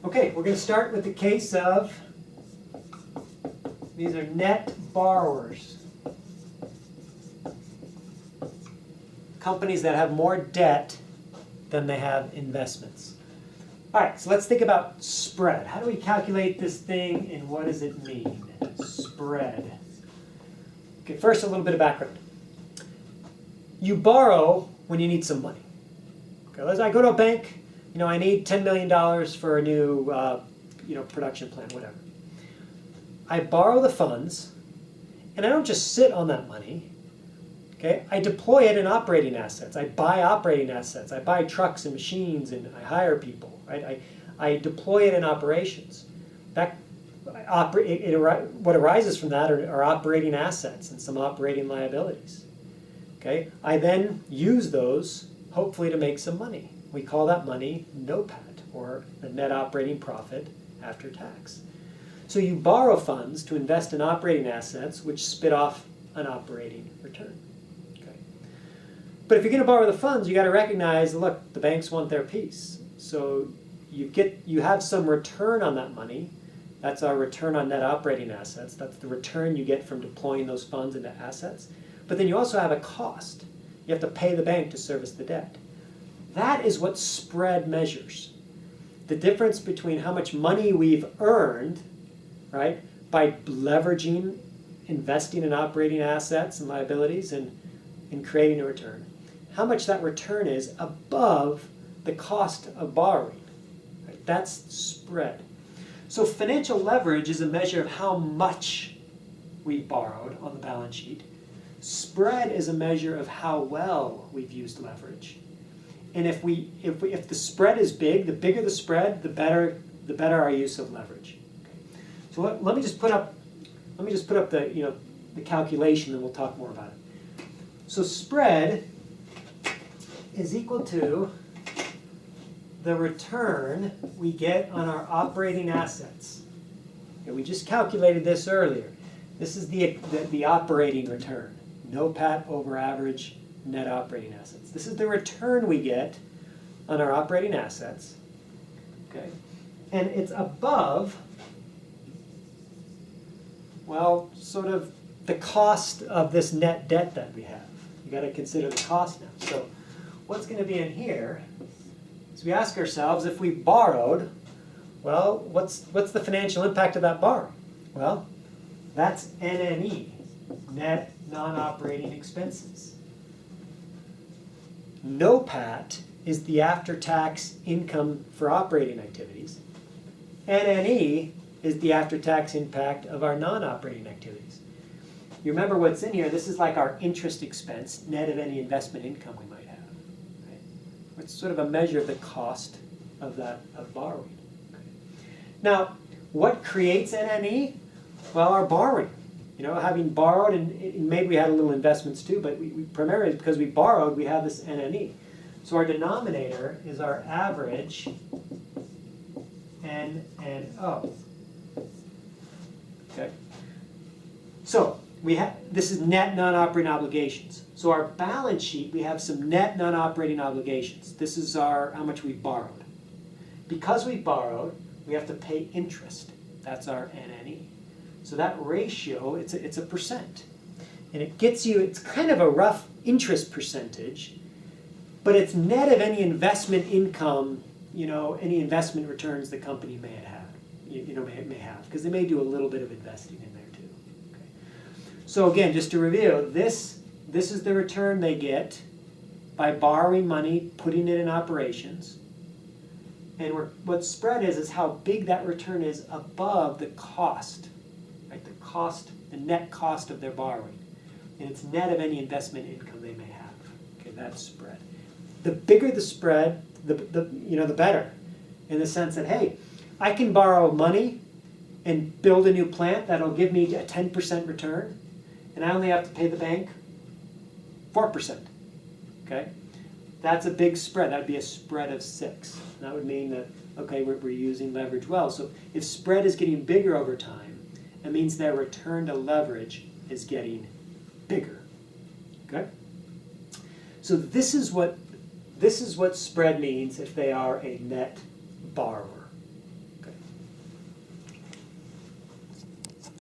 Okay, we're going to start with the case of, these are net borrowers. Companies that have more debt than they have investments. All right, so let's think about spread. How do we calculate this thing and what does it mean? Spread. Okay, first a little bit of background. You borrow when you need some money. Okay, let's I go to a bank, I need $10 million for a new production plant, whatever. I borrow the funds, and I don't just sit on that money. Okay, I deploy it in operating assets. I buy operating assets. I buy trucks and machines, and I hire people. Right? I deploy it in operations. What arises from that are operating assets and some operating liabilities. Okay, I then use those hopefully to make some money. We call that money NOPAT, or the net operating profit after tax. So you borrow funds to invest in operating assets which spit off an operating return. Okay. But if you're going to borrow the funds, you got to recognize, look, the banks want their piece. So you have some return on that money. That's our return on net operating assets. That's the return you get from deploying those funds into assets. But then you also have a cost. You have to pay the bank to service the debt. That is what spread measures. The difference between how much money we've earned, right, by leveraging, investing in operating assets and liabilities and creating a return. How much that return is above the cost of borrowing. Right? That's spread. So financial leverage is a measure of how much we've borrowed on the balance sheet. Spread is a measure of how well we've used leverage. And if the spread is big, the bigger the spread, the better our use of leverage. Okay. So let me just put up the calculation, and we'll talk more about it. So spread is equal to the return we get on our operating assets. Okay, we just calculated this earlier. This is the operating return. NOPAT over average net operating assets. This is the return we get on our operating assets. Okay? And it's above, well, sort of the cost of this net debt that we have. You got to consider the cost now. So what's going to be in here is we ask ourselves, if we borrowed, well, what's the financial impact of that borrowing? Well, that's NNE, net non-operating expenses. NOPAT is the after-tax income for operating activities. NNE is the after-tax impact of our non-operating activities. You remember what's in here? This is like our interest expense, net of any investment income we might have. Right? It's sort of a measure of the cost of borrowing. Okay. Now, what creates NNE? Well, our borrowing. Having borrowed, and maybe we had a little investments too, but we primarily, because we borrowed, we have this NNE. So our denominator is our average NNO. Okay. So this is net non-operating obligations. So our balance sheet, we have some net non-operating obligations. This is how much we borrowed. Because we borrowed, we have to pay interest. That's our NNE. So that ratio, it's a percent. And it gets you, it's kind of a rough interest percentage, but it's net of any investment income, any investment returns the company may have, because they may do a little bit of investing in there too. Okay. So again, just to review, this is the return they get by borrowing money, putting it in operations. And what spread is how big that return is above the cost. Right, the net cost of their borrowing, and it's net of any investment income they may have. Okay, that's spread. The bigger the spread, the better, in the sense that, hey, I can borrow money and build a new plant that'll give me a 10% return, and I only have to pay the bank 4%. Okay, that's a big spread. That would be a spread of 6. That would mean that, okay, we're using leverage well. So if spread is getting bigger over time, it means their return to leverage is getting bigger. Okay? So this is what spread means if they are a net borrower.